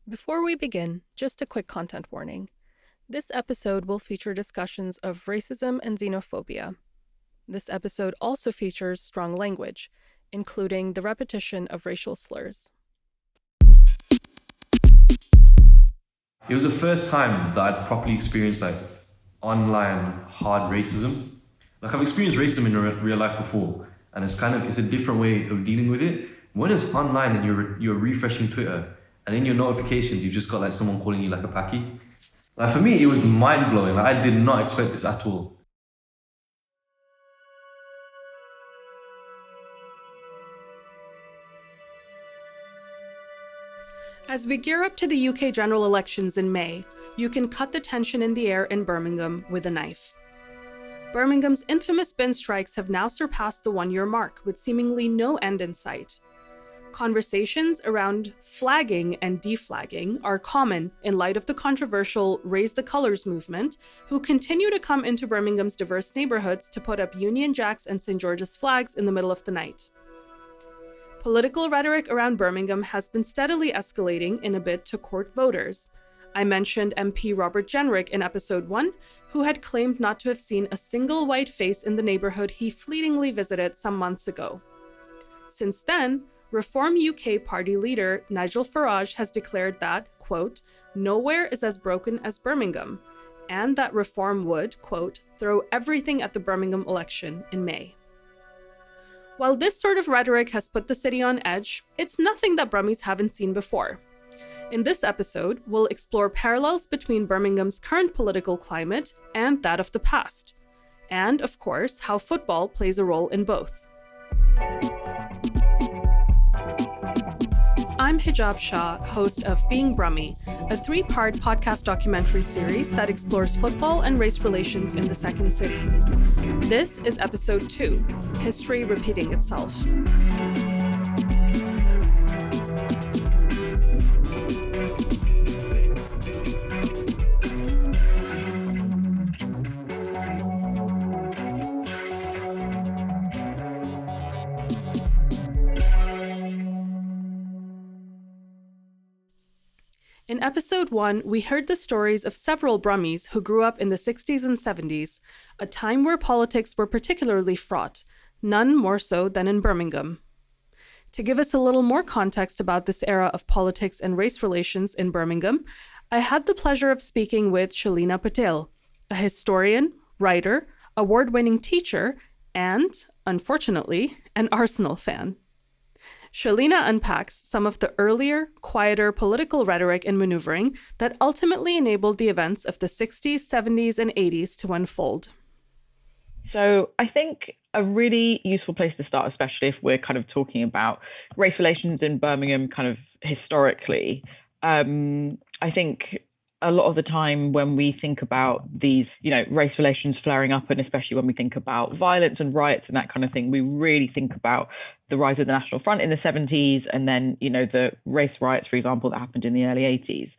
Before we begin, just a quick content warning. This episode will feature discussions of racism and xenophobia. This episode also features strong language, including the repetition of racial slurs. It was the first time that I'd properly experienced online hard racism. I've experienced racism in real life before, and it's a different way of dealing with it. When it's online and you're refreshing Twitter, and in your notifications you've just got someone calling you a paki. For me, it was mind blowing. I did not expect this at all. As we gear up to the UK general elections in May, you can cut the tension in the air in Birmingham with a knife. Birmingham's infamous bin strikes have now surpassed the 1-year mark, with seemingly no end in sight. Conversations around flagging and deflagging are common in light of the controversial Raise the Colours movement, who continue to come into Birmingham's diverse neighbourhoods to put up Union Jacks and St. George's flags in the middle of the night. Political rhetoric around Birmingham has been steadily escalating in a bid to court voters. I mentioned MP Robert Jenrick in episode 1, who had claimed not to have seen a single white face in the neighbourhood he fleetingly visited some months ago. Since then, Reform UK party leader Nigel Farage has declared that, quote, nowhere is as broken as Birmingham, and that Reform would, quote, throw everything at the Birmingham election in May. While this sort of rhetoric has put the city on edge, it's nothing that Brummies haven't seen before. In this episode, we'll explore parallels between Birmingham's current political climate and that of the past, and, of course, how football plays a role in both. I'm Hijab Shah, host of Being Brummie, a 3-part podcast documentary series that explores football and race relations in the Second City. This is episode 2, History Repeating Itself. In episode 1, we heard the stories of several Brummies who grew up in the 60s and 70s, a time where politics were particularly fraught, none more so than in Birmingham. To give us a little more context about this era of politics and race relations in Birmingham, I had the pleasure of speaking with Shalina Patel, a historian, writer, award-winning teacher, and, unfortunately, an Arsenal fan. Shalina unpacks some of the earlier, quieter political rhetoric and maneuvering that ultimately enabled the events of the 60s, 70s, and 80s to unfold. So I think a really useful place to start, especially if we're talking about race relations in Birmingham historically, I think a lot of the time when we think about these, race relations flaring up, and especially when we think about violence and riots and that kind of thing, we really think about the rise of the National Front in the 70s and then, the race riots, for example, that happened in the early 80s.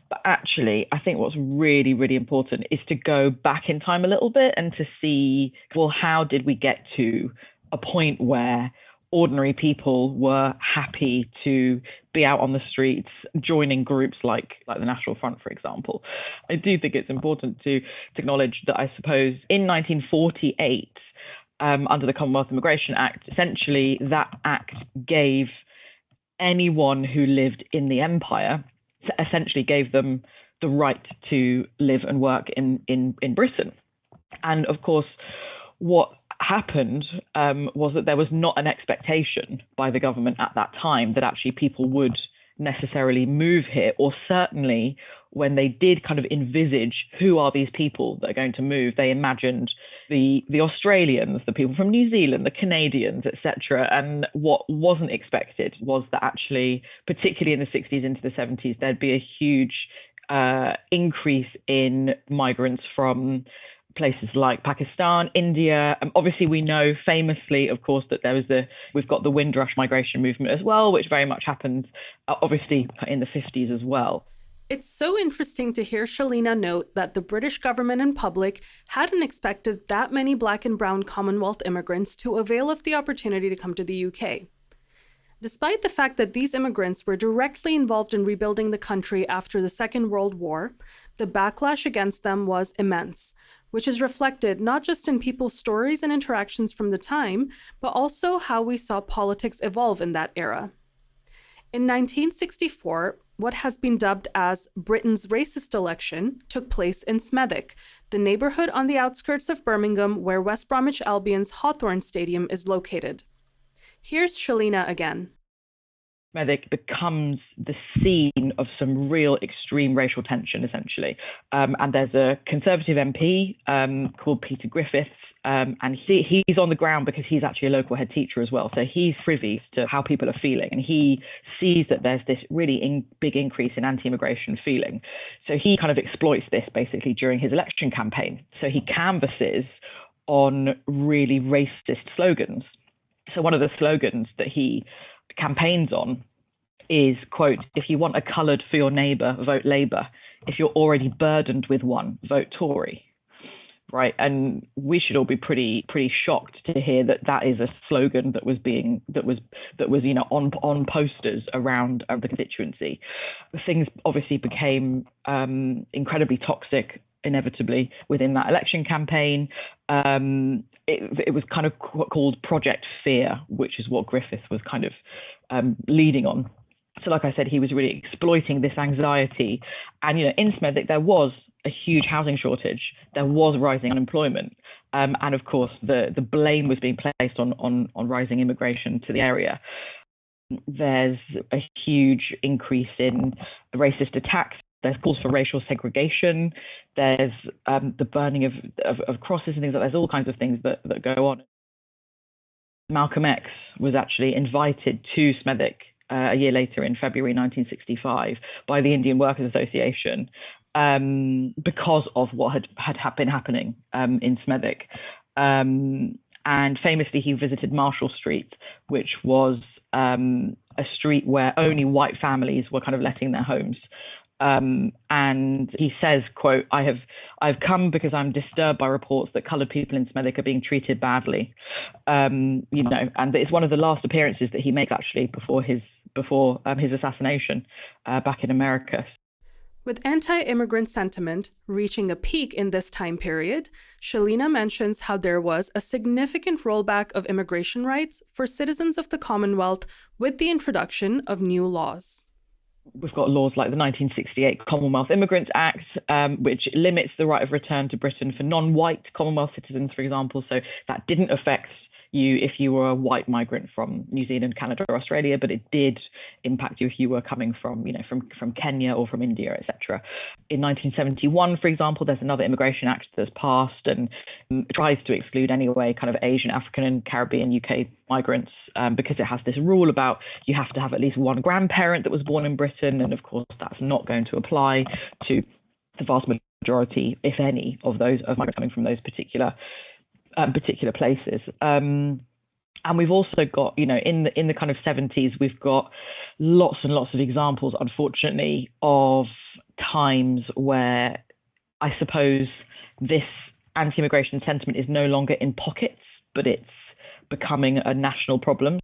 But actually, I think what's really, really important is to go back in time a little bit and to see, well, how did we get to a point where ordinary people were happy to be out on the streets, joining groups like the National Front, for example. I do think it's important to acknowledge that I suppose in 1948, under the Commonwealth Immigration Act, essentially that act gave anyone who lived in the empire, essentially gave them the right to live and work in Britain. And of course, what happened was that there was not an expectation by the government at that time that actually people would necessarily move here, or certainly when they did envisage who are these people that are going to move, they imagined the Australians, the people from New Zealand, the Canadians, etc. And what wasn't expected was that actually, particularly in the 60s into the 70s, there'd be a huge increase in migrants from places like Pakistan, India. Obviously, we know famously, of course, that we've got the Windrush migration movement as well, which very much happened, obviously, in the 50s as well. It's so interesting to hear Shalina note that the British government and public hadn't expected that many Black and brown Commonwealth immigrants to avail of the opportunity to come to the UK. Despite the fact that these immigrants were directly involved in rebuilding the country after the Second World War, the backlash against them was immense, which is reflected not just in people's stories and interactions from the time, but also how we saw politics evolve in that era. In 1964, what has been dubbed as Britain's racist election took place in Smethwick, the neighborhood on the outskirts of Birmingham where West Bromwich Albion's Hawthorn Stadium is located. Here's Shalina again. Smethwick becomes the scene of some real extreme racial tension, essentially. And there's a Conservative MP called Peter Griffiths, and he's on the ground because he's actually a local head teacher as well. So he's privy to how people are feeling, and he sees that there's this really big increase in anti-immigration feeling. So he kind of exploits this basically during his election campaign. So he canvasses on really racist slogans. So one of the slogans that he campaigns on is, quote, "If you want a coloured for your neighbour, vote Labour. If you're already burdened with one, vote Tory." Right, and we should all be pretty shocked to hear that is a slogan that was on posters around the constituency. Things obviously became incredibly toxic inevitably within that election campaign. It was kind of called Project Fear, which is what Griffith was kind of leading on. So like I said, he was really exploiting this anxiety. And, in Smethwick, there was a huge housing shortage. There was rising unemployment. And of course, the blame was being placed on rising immigration to the area. There's a huge increase in racist attacks. There's calls for racial segregation. There's the burning of crosses and things like that. There's all kinds of things that go on. Malcolm X was actually invited to Smethwick a year later in February 1965 by the Indian Workers Association because of what had been happening in Smethwick. And famously, he visited Marshall Street, which was a street where only white families were kind of letting their homes. And he says, quote, I've come because I'm disturbed by reports that coloured people in Smethwick are being treated badly. And it's one of the last appearances that he makes actually before his assassination back in America. With anti-immigrant sentiment reaching a peak in this time period, Shalina mentions how there was a significant rollback of immigration rights for citizens of the Commonwealth with the introduction of new laws. We've got laws like the 1968 Commonwealth Immigrants Act, which limits the right of return to Britain for non-white Commonwealth citizens, for example. So that didn't affect you if you were a white migrant from New Zealand, Canada, or Australia, but it did impact you if you were coming from Kenya or from India, etc. In 1971, for example, there's another immigration act that's passed and tries to exclude anyway kind of Asian, African, and Caribbean UK migrants because it has this rule about you have to have at least one grandparent that was born in Britain, and of course that's not going to apply to the vast majority, if any, of migrants coming from those particular places. And we've also got, in the kind of 70s, we've got lots and lots of examples, unfortunately, of times where I suppose this anti-immigration sentiment is no longer in pockets, but it's becoming a national problem.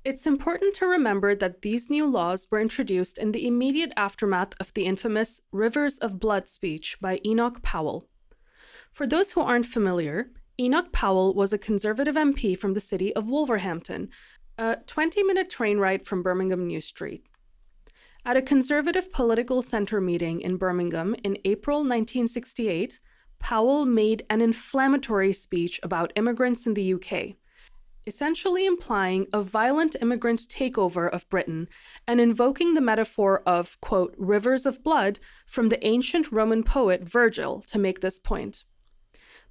It's important to remember that these new laws were introduced in the immediate aftermath of the infamous Rivers of Blood speech by Enoch Powell. For those who aren't familiar, Enoch Powell was a Conservative MP from the city of Wolverhampton, a 20-minute train ride from Birmingham New Street. At a Conservative political centre meeting in Birmingham in April 1968, Powell made an inflammatory speech about immigrants in the UK, essentially implying a violent immigrant takeover of Britain and invoking the metaphor of, quote, rivers of blood from the ancient Roman poet Virgil to make this point.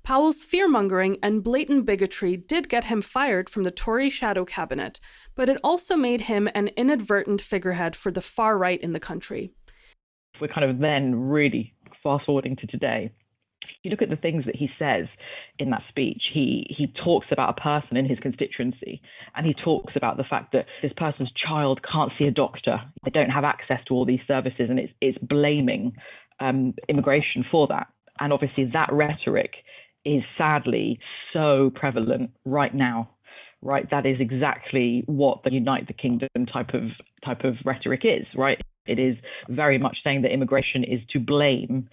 Powell's fear-mongering and blatant bigotry did get him fired from the Tory shadow cabinet, but it also made him an inadvertent figurehead for the far right in the country. We're kind of then really fast-forwarding to today. If you look at the things that he says in that speech, he talks about a person in his constituency, and he talks about the fact that this person's child can't see a doctor. They don't have access to all these services, and it's blaming immigration for that. And obviously that rhetoric is sadly so prevalent right now, right? That is exactly what the Unite the Kingdom type of rhetoric is, right? It is very much saying that immigration is to blame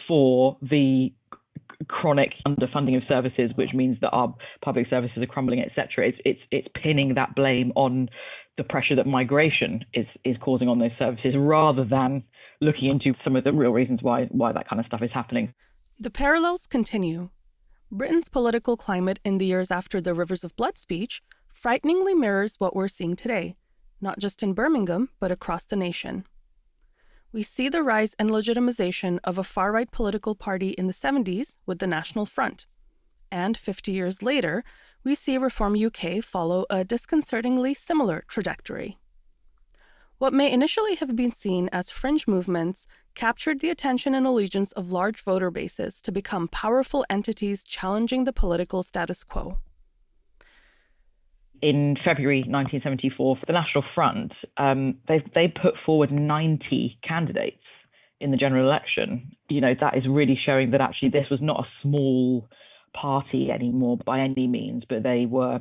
for the chronic underfunding of services, which means that our public services are crumbling, etc. It's pinning that blame on the pressure that migration is causing on those services, rather than looking into some of the real reasons why that kind of stuff is happening. The parallels continue. Britain's political climate in the years after the Rivers of Blood speech frighteningly mirrors what we're seeing today, not just in Birmingham, but across the nation. We see the rise and legitimization of a far-right political party in the 70s with the National Front. And 50 years later, we see Reform UK follow a disconcertingly similar trajectory. What may initially have been seen as fringe movements captured the attention and allegiance of large voter bases to become powerful entities challenging the political status quo. In February 1974, the National Front, they put forward 90 candidates in the general election. That is really showing that actually this was not a small party anymore by any means, but they were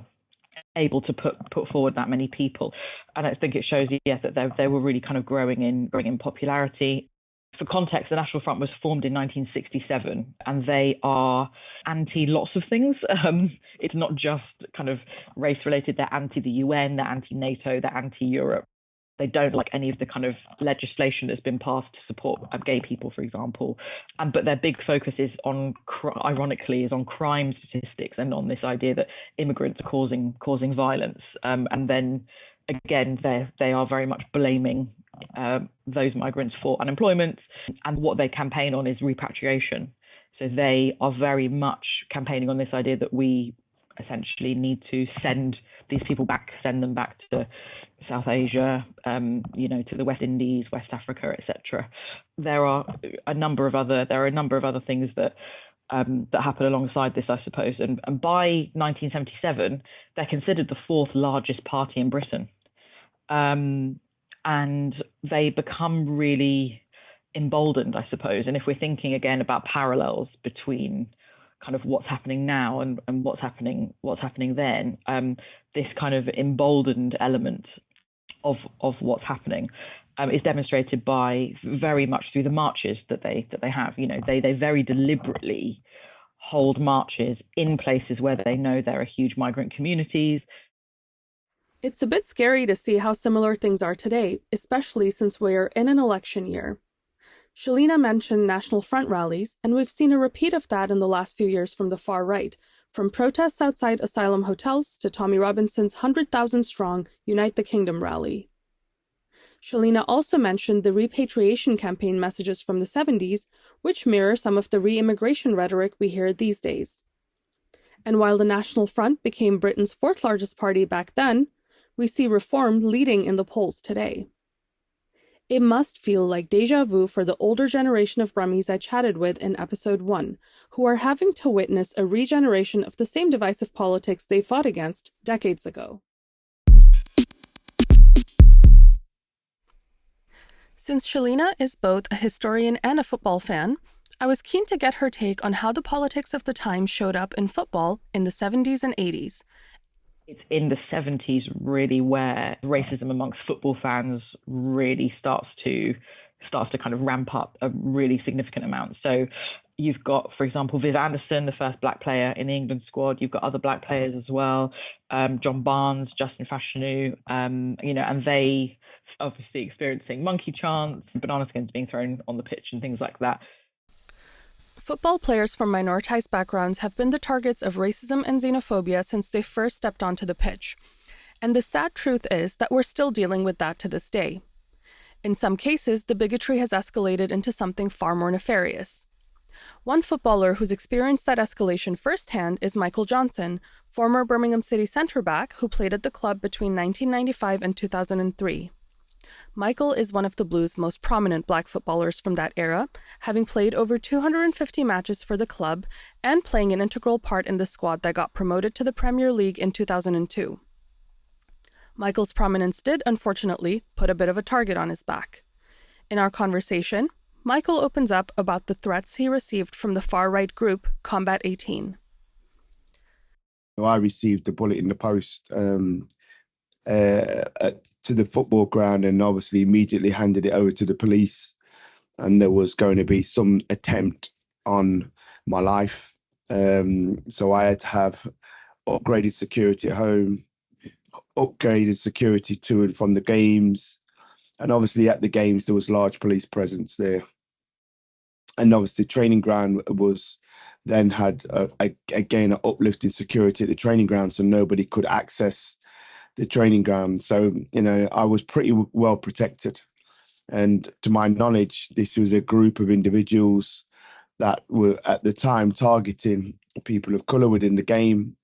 able to put forward that many people. And I think it shows, that they were really kind of growing in popularity. For context, the National Front was formed in 1967, and they are anti lots of things. It's not just kind of race-related. They're anti the UN, they're anti-NATO, they're anti-Europe. They don't like any of the kind of legislation that's been passed to support gay people, for example. But their big focus is ironically, on crime statistics and on this idea that immigrants are causing violence. And then again, they are very much blaming those migrants for unemployment, and what they campaign on is repatriation. So they are very much campaigning on this idea that we essentially need to send these people back, send them back to South Asia, to the West Indies, West Africa, etc. There are a number of other things that happen alongside this, I suppose. And by 1977, they're considered the fourth largest party in Britain. And they become really emboldened, I suppose. And if we're thinking again about parallels between kind of what's happening now and what's happening then, this kind of emboldened element of what's happening is demonstrated by very much through the marches that they have. They very deliberately hold marches in places where they know there are huge migrant communities. It's a bit scary to see how similar things are today, especially since we're in an election year. Shalina mentioned National Front rallies, and we've seen a repeat of that in the last few years from the far right, from protests outside asylum hotels to Tommy Robinson's 100,000-strong Unite the Kingdom rally. Shalina also mentioned the repatriation campaign messages from the 70s, which mirror some of the re-immigration rhetoric we hear these days. And while the National Front became Britain's fourth largest party back then, we see Reform leading in the polls today. It must feel like déjà vu for the older generation of Brummies I chatted with in episode 1, who are having to witness a regeneration of the same divisive politics they fought against decades ago. Since Shalina is both a historian and a football fan, I was keen to get her take on how the politics of the time showed up in football in the 70s and 80s. It's in the 70s really where racism amongst football fans really starts to kind of ramp up a really significant amount. So you've got, for example, Viv Anderson, the first black player in the England squad. You've got other black players as well, John Barnes, Justin Fashanu, and they obviously experiencing monkey chants, banana skins being thrown on the pitch and things like that. Football players from minoritized backgrounds have been the targets of racism and xenophobia since they first stepped onto the pitch. And the sad truth is that we're still dealing with that to this day. In some cases, the bigotry has escalated into something far more nefarious. One footballer who's experienced that escalation firsthand is Michael Johnson, former Birmingham City centre-back who played at the club between 1995 and 2003. Michael is one of the Blues' most prominent black footballers from that era, having played over 250 matches for the club and playing an integral part in the squad that got promoted to the Premier League in 2002. Michael's prominence did, unfortunately, put a bit of a target on his back. In our conversation, Michael opens up about the threats he received from the far-right group Combat 18. I received a bullet in the post to the football ground, and obviously immediately handed it over to the police. And there was going to be some attempt on my life. So I had to have upgraded security at home, upgraded security to and from the games. And obviously at the games, there was large police presence there. And obviously the training ground was then had, again, an uplifted security at the training ground, so nobody could access the training ground. So, I was pretty well protected. And to my knowledge, this was a group of individuals that were at the time targeting people of colour within the game.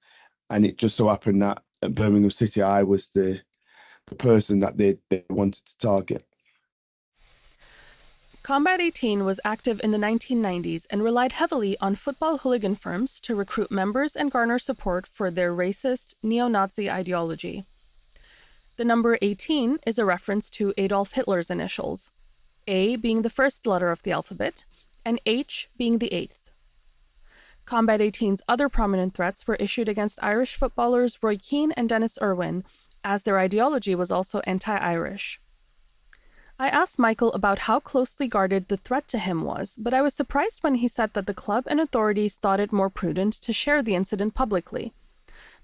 And it just so happened that at Birmingham City, I was the person that they wanted to target. Combat 18 was active in the 1990s and relied heavily on football hooligan firms to recruit members and garner support for their racist, neo-Nazi ideology. The number 18 is a reference to Adolf Hitler's initials, A being the first letter of the alphabet, and H being the eighth. Combat 18's other prominent threats were issued against Irish footballers Roy Keane and Dennis Irwin, as their ideology was also anti-Irish. I asked Michael about how closely guarded the threat to him was, but I was surprised when he said that the club and authorities thought it more prudent to share the incident publicly.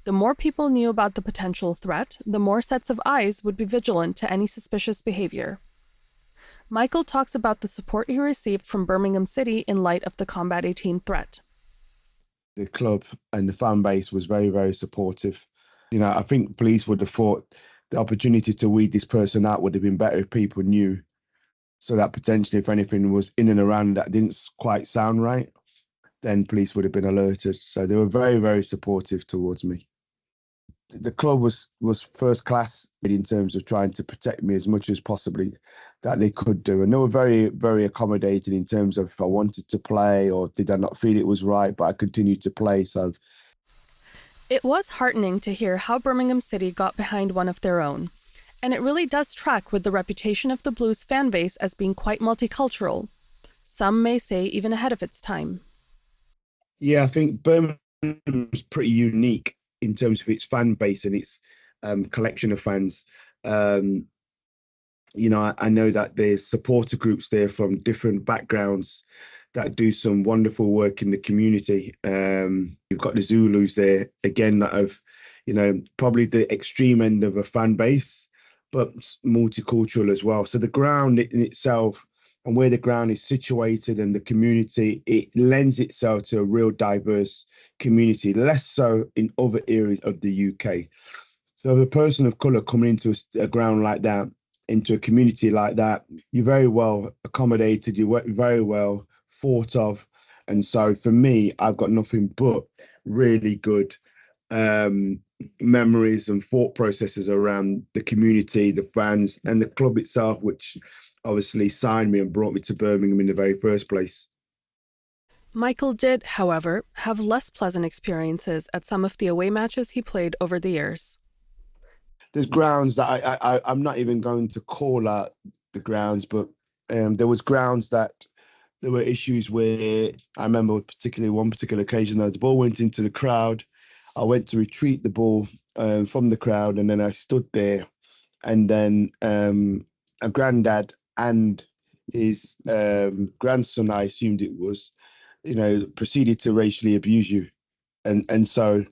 The more people knew about the potential threat, the more sets of eyes would be vigilant to any suspicious behavior. Michael talks about the support he received from Birmingham City in light of the Combat 18 threat. The club and the fan base was very, very supportive. I think police would have thought the opportunity to weed this person out would have been better if people knew, so that potentially if anything was in and around that didn't quite sound right, then police would have been alerted. So they were very, very supportive towards me. The club was first class in terms of trying to protect me as much as possibly that they could do. And they were very, very accommodating in terms of if I wanted to play or did I not feel it was right, but I continued to play. So it was heartening to hear how Birmingham City got behind one of their own. And it really does track with the reputation of the Blues fan base as being quite multicultural. Some may say even ahead of its time. Yeah, I think Birmingham is pretty unique in terms of its fan base and its collection of fans. I know that there's supporter groups there from different backgrounds that do some wonderful work in the community. You've got the Zulus there, again, that have, probably the extreme end of a fan base, but multicultural as well. So the ground in itself and where the ground is situated and the community, it lends itself to a real diverse community, less so in other areas of the UK. So if a person of colour coming into a ground like that, into a community like that, you're very well accommodated, you're very well thought of. And so for me, I've got nothing but really good memories and thought processes around the community, the fans and the club itself, which obviously signed me and brought me to Birmingham in the very first place. Michael did, however, have less pleasant experiences at some of the away matches he played over the years. There's grounds that I'm not even going to call out the grounds, but there was grounds that there were issues where I remember particularly one particular occasion that the ball went into the crowd. I went to retrieve the ball from the crowd, and then I stood there, and then a granddad and his grandson, I assumed it was, proceeded to racially abuse you. And so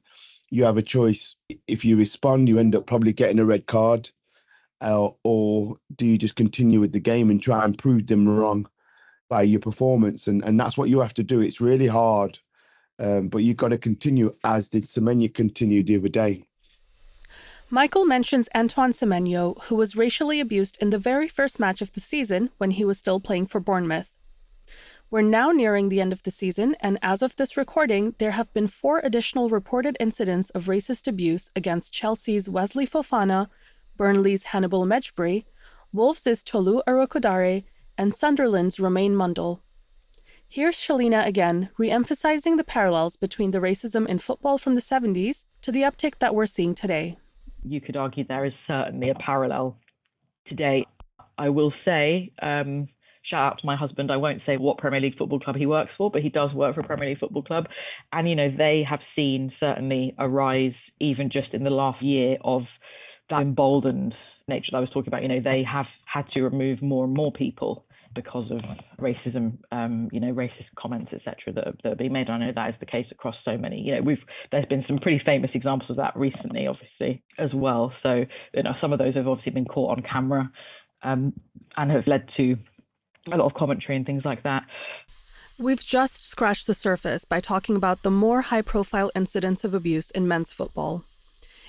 you have a choice. If you respond, you end up probably getting a red card, or do you just continue with the game and try and prove them wrong by your performance? And that's what you have to do. It's really hard, but you've got to continue, as did Semenya continue the other day. Michael mentions Antoine Semenyo, who was racially abused in the very first match of the season when he was still playing for Bournemouth. We're now nearing the end of the season, and as of this recording, there have been 4 additional reported incidents of racist abuse against Chelsea's Wesley Fofana, Burnley's Hannibal Mejbri, Wolves' Tolu Arokodare, and Sunderland's Romain Mundle. Here's Shalina again, re-emphasizing the parallels between the racism in football from the 70s to the uptick that we're seeing today. You could argue there is certainly a parallel today. I will say, shout out to my husband. I won't say what Premier League football club he works for, but he does work for a Premier League football club. And, they have seen certainly a rise, even just in the last year, of that emboldened nature that I was talking about. They have had to remove more and more people because of racism, racist comments, etc., that are being made. I know that is the case across so many. There's been some pretty famous examples of that recently, obviously, as well. So, some of those have obviously been caught on camera, and have led to a lot of commentary and things like that. We've just scratched the surface by talking about the more high-profile incidents of abuse in men's football.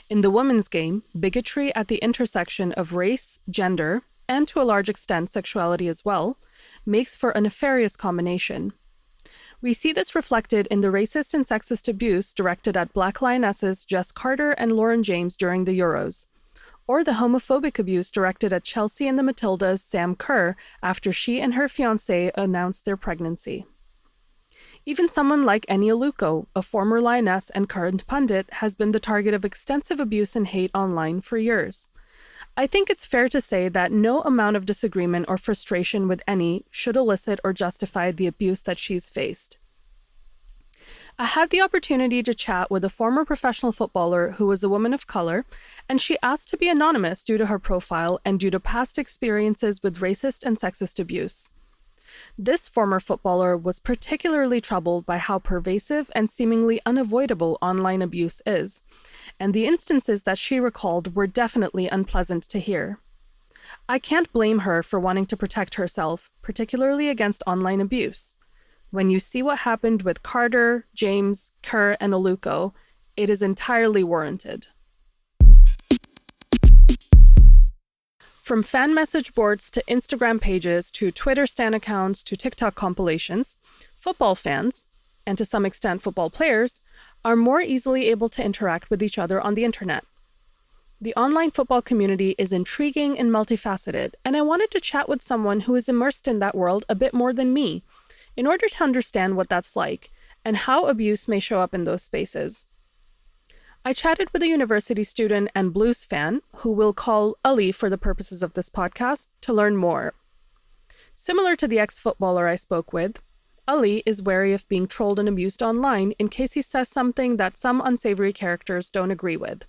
In the women's game, bigotry at the intersection of race, gender, and to a large extent sexuality as well, makes for a nefarious combination. We see this reflected in the racist and sexist abuse directed at Black Lionesses Jess Carter and Lauren James during the Euros, or the homophobic abuse directed at Chelsea and the Matildas' Sam Kerr after she and her fiancé announced their pregnancy. Even someone like Eni Aluko, a former lioness and current pundit, has been the target of extensive abuse and hate online for years. I think it's fair to say that no amount of disagreement or frustration with Eni should elicit or justify the abuse that she's faced. I had the opportunity to chat with a former professional footballer who was a woman of color, and she asked to be anonymous due to her profile and due to past experiences with racist and sexist abuse. This former footballer was particularly troubled by how pervasive and seemingly unavoidable online abuse is, and the instances that she recalled were definitely unpleasant to hear. I can't blame her for wanting to protect herself, particularly against online abuse. When you see what happened with Carter, James, Kerr, and Aluko, it is entirely warranted. From fan message boards to Instagram pages to Twitter stan accounts to TikTok compilations, football fans, and to some extent football players, are more easily able to interact with each other on the internet. The online football community is intriguing and multifaceted, and I wanted to chat with someone who is immersed in that world a bit more than me, in order to understand what that's like and how abuse may show up in those spaces. I chatted with a university student and blues fan, who we'll call Ali for the purposes of this podcast, to learn more. Similar to the ex-footballer I spoke with, Ali is wary of being trolled and abused online in case he says something that some unsavory characters don't agree with.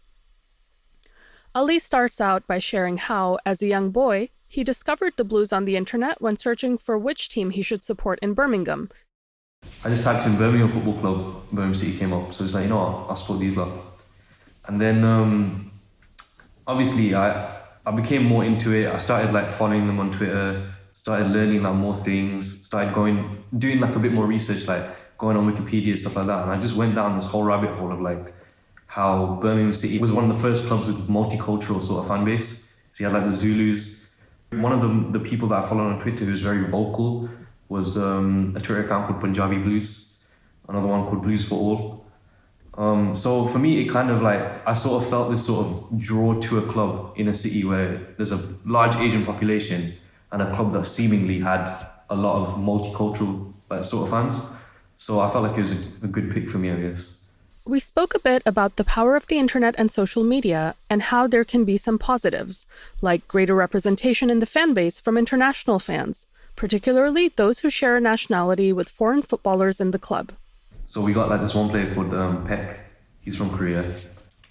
Ali starts out by sharing how, as a young boy, he discovered the blues on the internet when searching for which team he should support in Birmingham. I just typed in Birmingham Football Club, Birmingham City came up, so it's like, I'll support these lot. And then, obviously, I became more into it. I started following them on Twitter, started learning more things, started doing a bit more research, going on Wikipedia, stuff like that. And I just went down this whole rabbit hole of how Birmingham City was one of the first clubs with multicultural sort of fan base. So you had the Zulus. One of the people that I followed on Twitter who was very vocal was a Twitter account called Punjabi Blues, another one called Blues for All. So for me, it kind of I sort of felt this sort of draw to a club in a city where there's a large Asian population and a club that seemingly had a lot of multicultural sort of fans. So I felt like it was a good pick for me, I guess. We spoke a bit about the power of the internet and social media and how there can be some positives, like greater representation in the fan base from international fans, particularly those who share a nationality with foreign footballers in the club. So we got this one player called Peck. He's from Korea.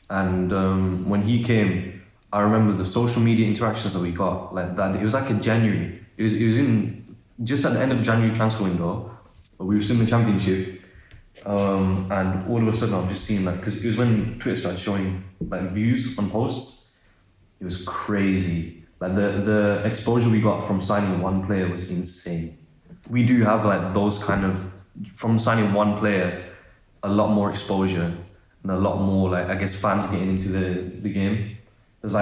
And when he came, I remember the social media interactions that we got, that. It was in January. It was in just at the end of the January transfer window. We were still in the championship. And all of a sudden I'm just seeing because it was when Twitter started showing views on posts. It was crazy. The exposure we got from signing one player was insane. We do have those kind of, from signing one player, a lot more exposure and a lot more I guess fans getting into the game. There's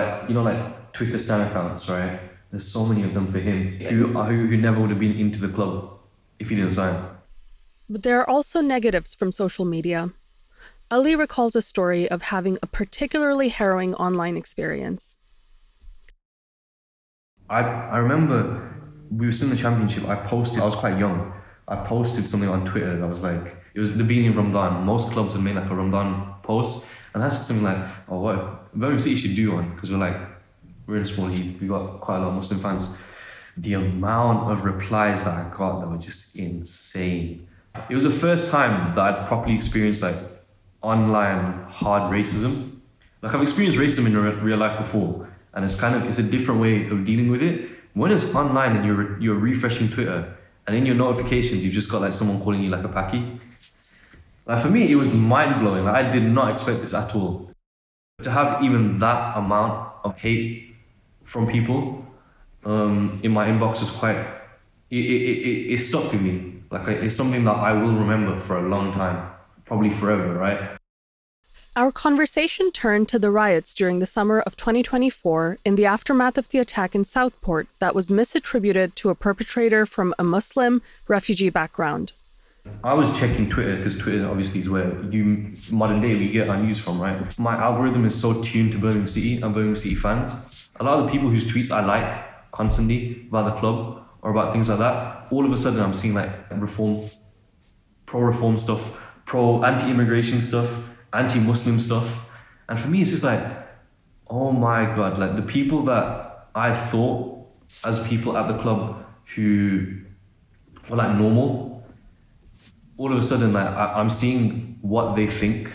Twitter stan accounts, right? There's so many of them for him who never would have been into the club if he didn't sign. But there are also negatives from social media. Ali recalls a story of having a particularly harrowing online experience. I remember we were still in the championship. I was quite young. I posted something on Twitter that was it was the beginning of Ramadan. Most clubs have made a Ramadan post. And that's something what Birmingham City should do one, because we're in a small league. We got quite a lot of Muslim fans. the amount of replies that I got that were just insane. It was the first time that I'd properly experienced like online hard racism. Like I've experienced racism in real life before, and it's a different way of dealing with it. When it's online and you're refreshing Twitter, and in your notifications you've just got like someone calling you like a paki. Like for me, it was mind blowing. Like I did not expect this at all. To have even that amount of hate from people in my inbox was it stuck with me. Like it's something that I will remember for a long time, probably forever, right? Our conversation turned to the riots during the summer of 2024 in the aftermath of the attack in Southport that was misattributed to a perpetrator from a Muslim refugee background. I was checking Twitter because Twitter obviously is where modern day we get our news from, right? My algorithm is so tuned to Birmingham City and Birmingham City fans. A lot of the people whose tweets I like constantly about the club or about things like that, all of a sudden I'm seeing like pro-reform stuff, anti-immigration stuff, anti-Muslim stuff. And for me, it's just like, oh my God, like the people that I thought as people at the club who were like normal, all of a sudden like I'm seeing what they think.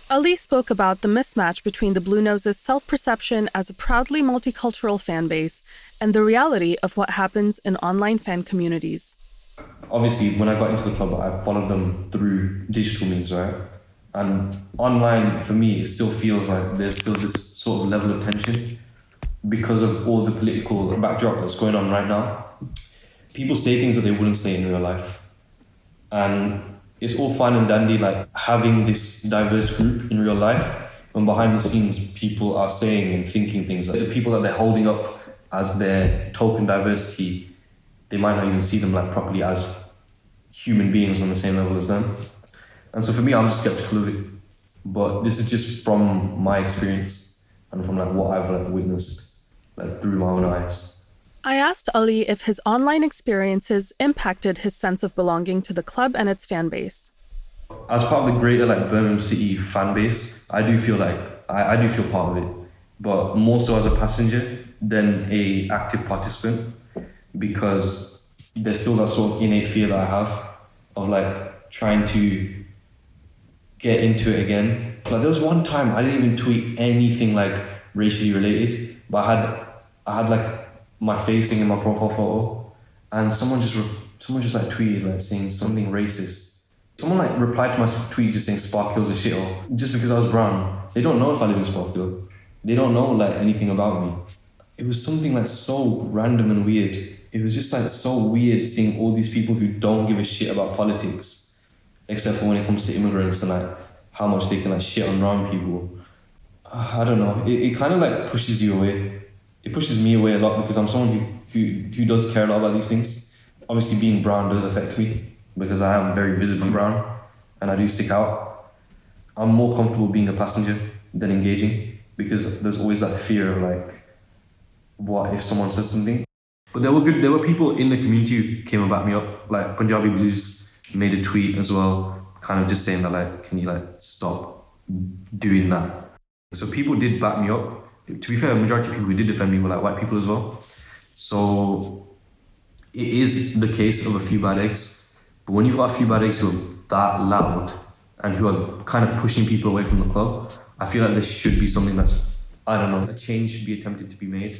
Ali spoke about the mismatch between the Blue Noses' self-perception as a proudly multicultural fan base and the reality of what happens in online fan communities. Obviously, when I got into the club, I followed them through digital means, right? And online, for me, it still feels like there's still this sort of level of tension because of all the political backdrop that's going on right now. People say things that they wouldn't say in real life. And it's all fine and dandy, like having this diverse group in real life, when behind the scenes people are saying and thinking things like the people that they're holding up as their token diversity, they might not even see them like properly as human beings on the same level as them. And so for me, I'm skeptical of it. But this is just from my experience and from like what I've like witnessed like through my own eyes. I asked Ali if his online experiences impacted his sense of belonging to the club and its fan base. As part of the greater like Birmingham City fan base, I do feel like I do feel part of it, but more so as a passenger than a active participant, because there's still that sort of innate fear that I have of like trying to get into it again. Like there was one time I didn't even tweet anything like racially related, but I had like my facing in my profile photo, and someone just like tweeted like saying something racist. Someone like replied to my tweet just saying Sparkhill's a shithole just because I was brown. They don't know if I live in Sparkhill. They don't know like anything about me. It was something like so random and weird. It was just like so weird seeing all these people who don't give a shit about politics, except for when it comes to immigrants and like how much they can like shit on brown people. I don't know. It kind of like pushes you away. It pushes me away a lot because I'm someone who does care a lot about these things. Obviously being brown does affect me because I am very visibly brown and I do stick out. I'm more comfortable being a passenger than engaging because there's always that fear of like, what if someone says something? But there were people in the community who came and backed me up. Like Punjabi Blues made a tweet as well, kind of just saying that like, can you like stop doing that? So people did back me up. To be fair, the majority of people who did defend me were like white people as well. So it is the case of a few bad eggs. But when you've got a few bad eggs who are that loud and who are kind of pushing people away from the club, I feel like there should be something that's, I don't know, a change should be attempted to be made.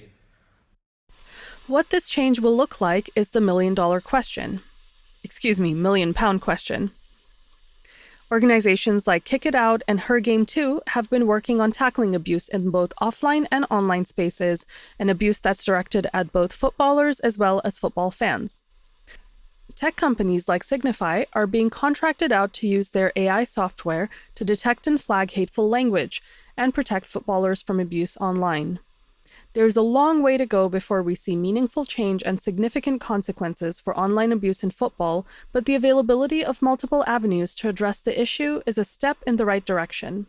What this change will look like is the million-pound question. Organizations like Kick It Out and Her Game Too have been working on tackling abuse in both offline and online spaces, and abuse that's directed at both footballers as well as football fans. Tech companies like Signify are being contracted out to use their AI software to detect and flag hateful language and protect footballers from abuse online. There's a long way to go before we see meaningful change and significant consequences for online abuse in football, but the availability of multiple avenues to address the issue is a step in the right direction.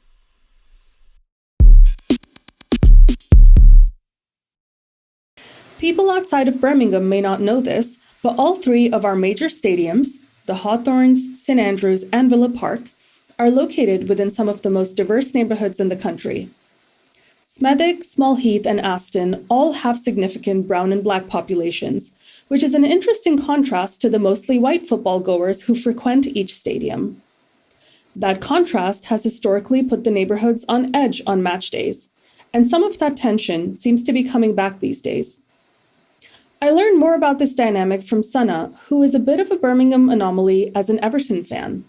People outside of Birmingham may not know this, but all three of our major stadiums, the Hawthorns, St Andrews, and Villa Park, are located within some of the most diverse neighborhoods in the country. Smethwick, Small Heath, and Aston all have significant brown and black populations, which is an interesting contrast to the mostly white football goers who frequent each stadium. That contrast has historically put the neighborhoods on edge on match days, and some of that tension seems to be coming back these days. I learned more about this dynamic from Sana, who is a bit of a Birmingham anomaly as an Everton fan.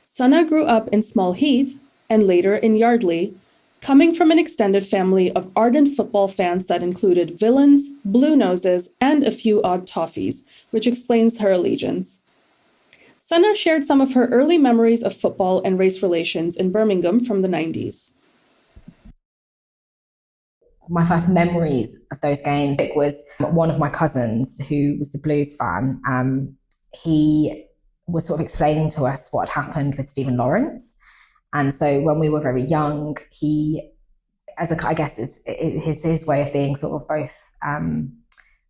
Sana grew up in Small Heath and later in Yardley, coming from an extended family of ardent football fans that included villains, blue noses, and a few odd toffees, which explains her allegiance. Sana shared some of her early memories of football and race relations in Birmingham from the 90s. My first memories of those games, it was one of my cousins who was the Blues fan. He was sort of explaining to us what had happened with Stephen Lawrence. And so when we were very young, he, I guess is his way of being sort of both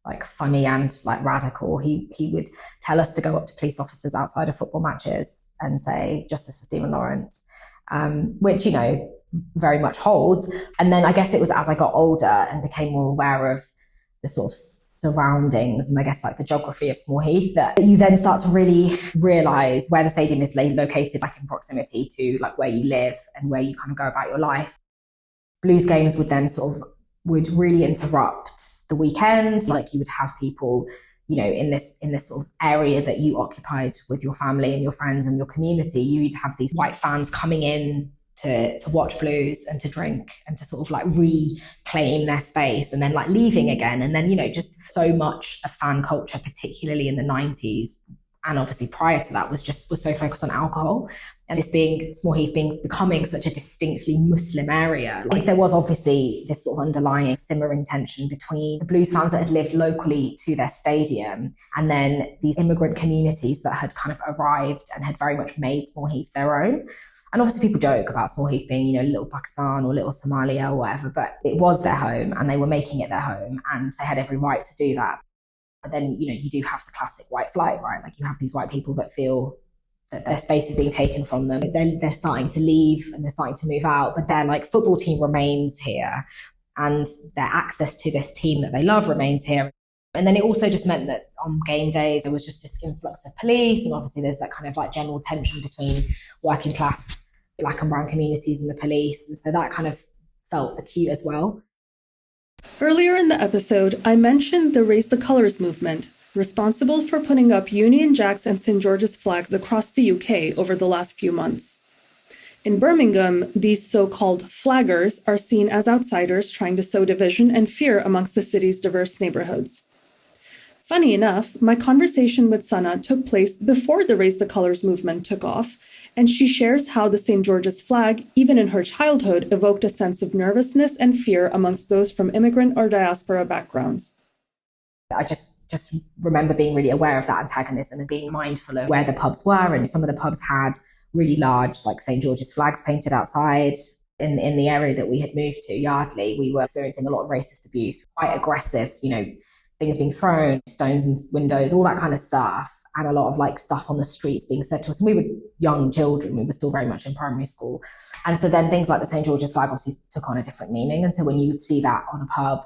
like funny and like radical. He would tell us to go up to police officers outside of football matches and say, "Justice for Stephen Lawrence," which, you know, very much holds. And then I guess it was as I got older and became more aware of the sort of surroundings and I guess like the geography of Small Heath that you then start to really realise where the stadium is located, like in proximity to like where you live and where you kind of go about your life. Blues games would then would really interrupt the weekend. Like you would have people, you know, in this sort of area that you occupied with your family and your friends and your community. You'd have these white fans coming in to watch Blues and to drink and to sort of like reclaim their space and then like leaving again. And then, you know, just so much of fan culture, particularly in the 90s, and obviously prior to that, was so focused on alcohol. And this being Small Heath becoming such a distinctly Muslim area. Like there was obviously this sort of underlying simmering tension between the Blues fans that had lived locally to their stadium and then these immigrant communities that had kind of arrived and had very much made Small Heath their own. And obviously people joke about Small Heath being, you know, little Pakistan or little Somalia or whatever, but it was their home and they were making it their home and they had every right to do that. But then, you know, you do have the classic white flight, right? Like you have these white people that feel that their space is being taken from them. Then they're starting to leave and they're starting to move out, but their like football team remains here and their access to this team that they love remains here. And then it also just meant that on game days, there was just this influx of police. And obviously there's that kind of like general tension between working class Black and brown communities and the police. And so that kind of felt acute as well. Earlier in the episode, I mentioned the Raise the Colours movement, responsible for putting up Union Jacks and St. George's flags across the UK over the last few months. In Birmingham, these so-called flaggers are seen as outsiders trying to sow division and fear amongst the city's diverse neighbourhoods. Funny enough, my conversation with Sana took place before the Raise the Colours movement took off, and she shares how the St. George's flag, even in her childhood, evoked a sense of nervousness and fear amongst those from immigrant or diaspora backgrounds. I just remember being really aware of that antagonism and being mindful of where the pubs were, and some of the pubs had really large, like St. George's flags painted outside. In the area that we had moved to, Yardley, we were experiencing a lot of racist abuse, quite aggressive, you know, things being thrown, stones in windows, all that kind of stuff, and a lot of like stuff on the streets being said to us. And we were young children, we were still very much in primary school. And so then things like the St. George's flag obviously took on a different meaning. And so when you would see that on a pub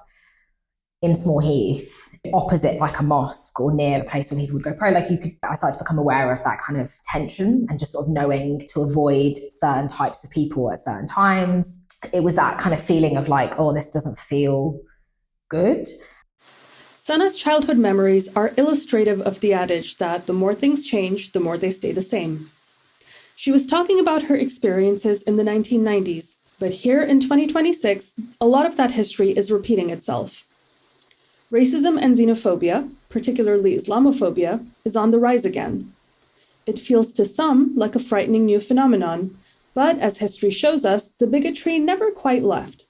in Small Heath, opposite like a mosque or near a place where people would go pray, I started to become aware of that kind of tension and just sort of knowing to avoid certain types of people at certain times. It was that kind of feeling of like, oh, this doesn't feel good. Sana's childhood memories are illustrative of the adage that the more things change, the more they stay the same. She was talking about her experiences in the 1990s, but here in 2026, a lot of that history is repeating itself. Racism and xenophobia, particularly Islamophobia, is on the rise again. It feels to some like a frightening new phenomenon, but as history shows us, the bigotry never quite left.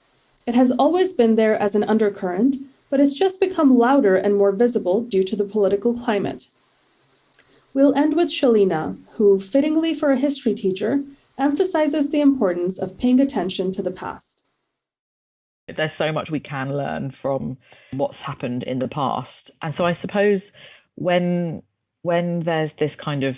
It has always been there as an undercurrent, but it's just become louder and more visible due to the political climate. We'll end with Shalina, who, fittingly for a history teacher, emphasizes the importance of paying attention to the past. There's so much we can learn from what's happened in the past. And so I suppose when there's this kind of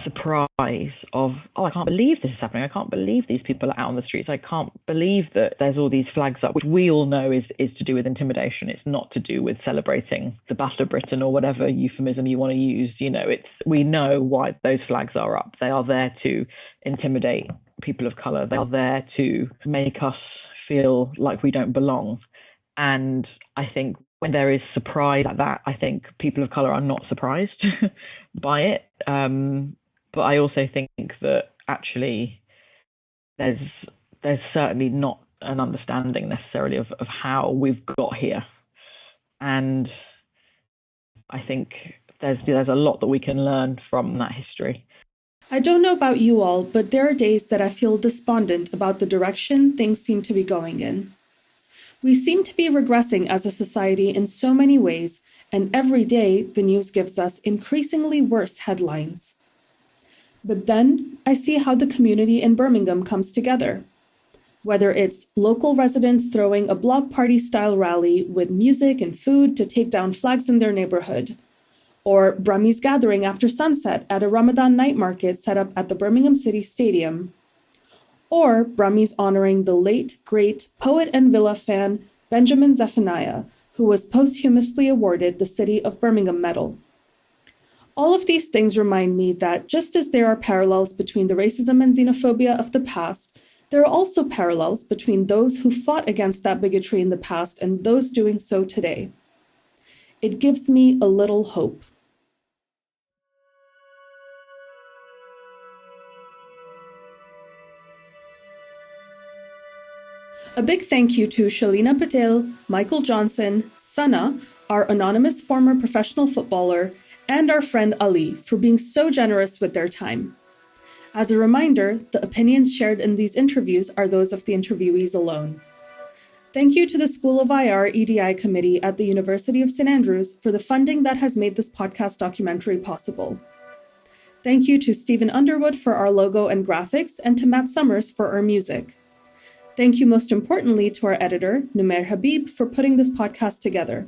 surprise of, oh, I can't believe this is happening. I can't believe these people are out on the streets. I can't believe that there's all these flags up, which we all know is to do with intimidation. It's not to do with celebrating the Battle of Britain or whatever euphemism you want to use. We know why those flags are up. They are there to intimidate people of color. They are there to make us feel like we don't belong. And I think when there is surprise like that, I think people of color are not surprised by it. But I also think that actually there's certainly not an understanding necessarily of how we've got here. And I think there's a lot that we can learn from that history. I don't know about you all, but there are days that I feel despondent about the direction things seem to be going in. We seem to be regressing as a society in so many ways, and every day the news gives us increasingly worse headlines. But then I see how the community in Birmingham comes together. Whether it's local residents throwing a block party-style rally with music and food to take down flags in their neighborhood, or Brummies gathering after sunset at a Ramadan night market set up at the Birmingham City Stadium, or Brummies honoring the late, great poet and villa fan Benjamin Zephaniah, who was posthumously awarded the City of Birmingham Medal. All of these things remind me that just as there are parallels between the racism and xenophobia of the past, there are also parallels between those who fought against that bigotry in the past and those doing so today. It gives me a little hope. A big thank you to Shalina Patel, Michael Johnson, Sana, our anonymous former professional footballer, and our friend Ali for being so generous with their time. As a reminder, the opinions shared in these interviews are those of the interviewees alone. Thank you to the School of IR EDI Committee at the University of St. Andrews for the funding that has made this podcast documentary possible. Thank you to Stephen Underwood for our logo and graphics, and to Matt Summers for our music. Thank you most importantly to our editor, Numair Habib, for putting this podcast together.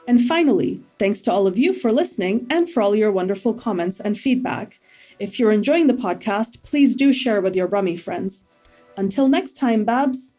And finally, thanks to all of you for listening and for all your wonderful comments and feedback. If you're enjoying the podcast, please do share with your Brummie friends. Until next time, Babs.